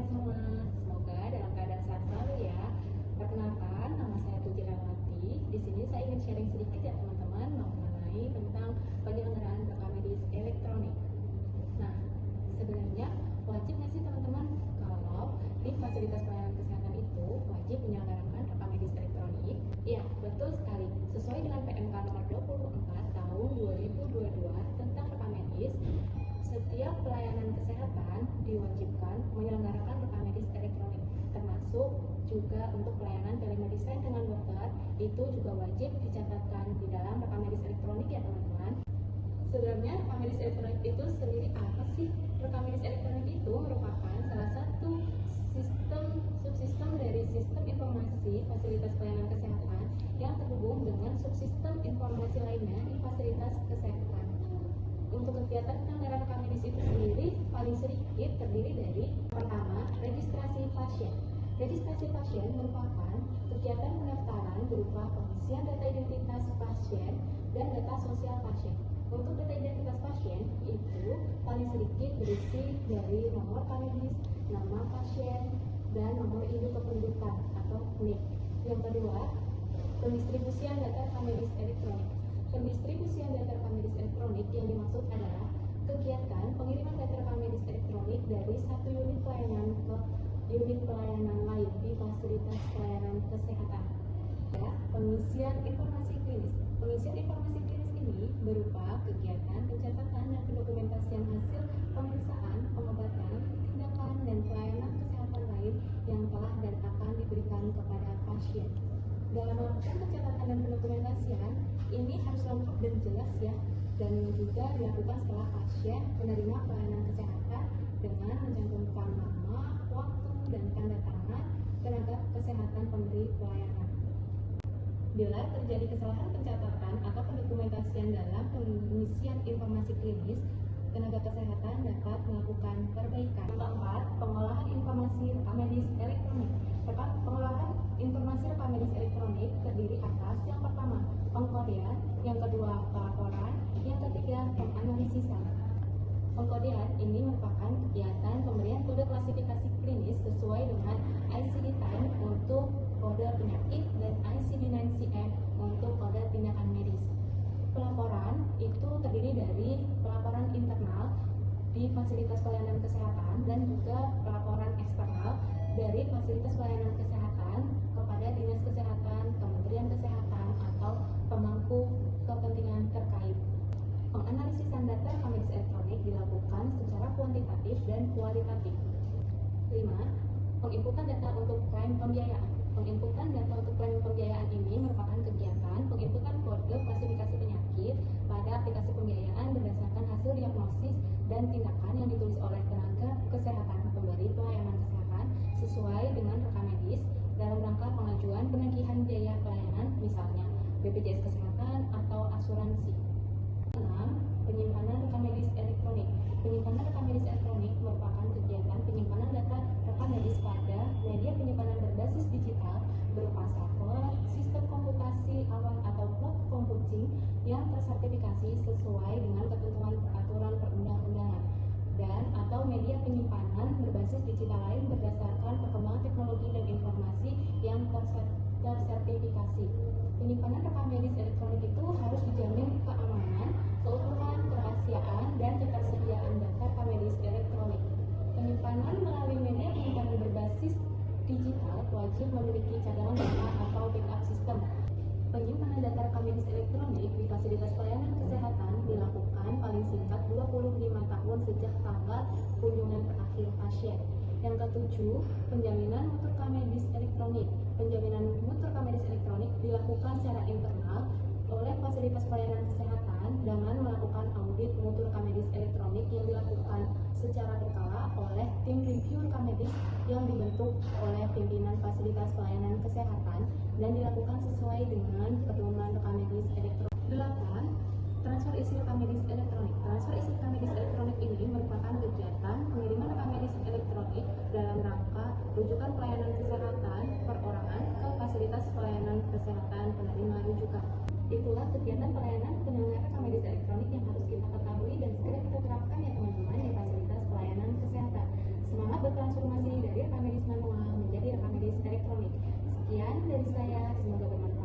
semua, semoga dalam keadaan sehat selalu ya. Perkenalkan, nama saya Puji Rawati. Di sini saya ingin sharing sedikit ya teman-teman mengenai tentang penyelenggaraan rekam medis elektronik. Nah, sebenarnya wajib nggak sih teman-teman kalau di fasilitas pelayanan kesehatan itu wajib menyelenggarakan rekam medis elektronik? Iya, betul sekali. Sesuai dengan PMK nomor 24 tahun 2022 tentang rekam medis, setiap pelayanan kesehatan diwajibkan menyelenggarakan rekam medis elektronik, termasuk juga untuk pelayanan telemedicine dengan dokter, itu juga wajib dicatatkan di dalam rekam medis elektronik ya teman-teman. Sebenarnya rekam medis elektronik itu sendiri apa sih? Rekam medis elektronik itu merupakan salah satu subsistem dari sistem informasi fasilitas pelayanan kesehatan yang terhubung dengan subsistem informasi lainnya di fasilitas kesehatan. Untuk kegiatan penyelenggaraan rekam medis itu sendiri paling sedikit terdiri dari pertama, registrasi pasien. Registrasi pasien merupakan kegiatan pendaftaran berupa pengisian data identitas pasien dan data sosial pasien. Untuk data identitas pasien itu paling sedikit berisi dari nomor rekam medis, nama pasien, dan nomor induk kependudukan atau NIK. Yang kedua, pendistribusian data rekam medis elektronik. Pendistribusian data rekam medis elektronik yang dimaksud adalah kegiatan pengiriman data rekam medis elektronik dari satu unit pelayanan ke unit pelayanan lain di fasilitas pelayanan kesehatan. Ya, pengisian informasi klinis. Pengisian informasi klinis ini berupa kegiatan pencatatan dan pendokumentasian hasil pemeriksaan, pengobatan, tindakan, dan pelayanan kesehatan lain yang telah dan akan diberikan kepada pasien. Dalam melakukan pencatatan dan pendokumentasian, ini harus lengkap dan jelas ya, dan juga dilakukan setelah pasien menerima pelayanan kesehatan dengan mencantumkan nama, waktu, dan tanda tangan tenaga kesehatan pemberi pelayanan. Bila terjadi kesalahan pencatatan atau pendokumentasian dalam pengisian informasi klinis, tenaga kesehatan dapat melakukan perbaikan. Keempat, pengolahan informasi rekam medis elektronik. Pengolahan informasi rekam medis elektronik terdiri atas yang pertama, pengkodean, yang kedua, pelaporan, yang ketiga, penganalisisan. Pengkodean ini merupakan kegiatan pemberian kode klasifikasi klinis sesuai dengan ICD-10 untuk kode penyakit dan ICD-9-CM untuk kode tindakan medis. Pelaporan itu terdiri dari pelaporan internal di fasilitas pelayanan kesehatan dan juga pelaporan eksternal dari fasilitas pelayanan kesehatan kepada Dinas Kesehatan, Kementerian Kesehatan, atau pemangku kepentingan terkait. Penganalisisan data rekam medis elektronik dilakukan secara kuantitatif dan kualitatif. 5. Penginputan data untuk klaim pembiayaan. Penginputan data untuk klaim pembiayaan ini merupakan kegiatan penginputan kode klasifikasi penyakit pada aplikasi pembiayaan berdasarkan hasil diagnosis dan tindakan yang ditulis oleh tenaga kesehatan pemberi pelayanan kesehatan sesuai dengan rekam medis dalam rangka pengajuan penagihan biaya pelayanan, misalnya BPJS Kesehatan atau asuransi. 6. Penyimpanan rekam medis elektronik. Penyimpanan rekam medis elektronik merupakan kegiatan penyimpanan data rekam medis pada media penyimpanan berbasis digital berupa server, sistem komputasi awan atau cloud computing yang tersertifikasi sesuai dengan ketentuan peraturan perundang-undangan, dan atau media penyimpanan berbasis digital lain berdasarkan perkembangan teknologi dan informasi yang tersertifikasi. Penyimpanan rekam medis elektronik itu harus dijamin keamanan, keutuhan, kerahasiaan, dan ketersediaan data rekam medis elektronik. Penyimpanan melalui media penyimpanan berbasis digital wajib memiliki cadangan data atau backup system. Penyimpanan data rekam medis elektronik di fasilitas pelayanan kesehatan dilakukan paling singkat 25 tahun sejak tanggal kunjungan terakhir pasien. Yang ketujuh, penjaminan mutu rekam medis elektronik. Penjaminan mutu rekam medis elektronik dilakukan secara internal oleh fasilitas pelayanan kesehatan dengan melakukan audit mutu rekam medis elektronik yang dilakukan secara berkala oleh tim review rekam medis yang dibentuk oleh pimpinan fasilitas pelayanan kesehatan dan dilakukan sesuai dengan pedoman rekam medis elektronik. 8. Transfer isi rekam medis elektronik. Transfer isi rekam medis elektronik ini merupakan kegiatan pengiriman rekam medis elektronik dalam rangka rujukan pelayanan kesehatan perorangan ke fasilitas pelayanan kesehatan penerima rujukan. Itulah kegiatan pelayanan penyelenggaraan rekam medis elektronik yang harus kita ketahui dan segera kita terapkan ya teman-teman di fasilitas pelayanan kesehatan. Semangat bertransformasi dari dari saya. Semoga bermanfaat.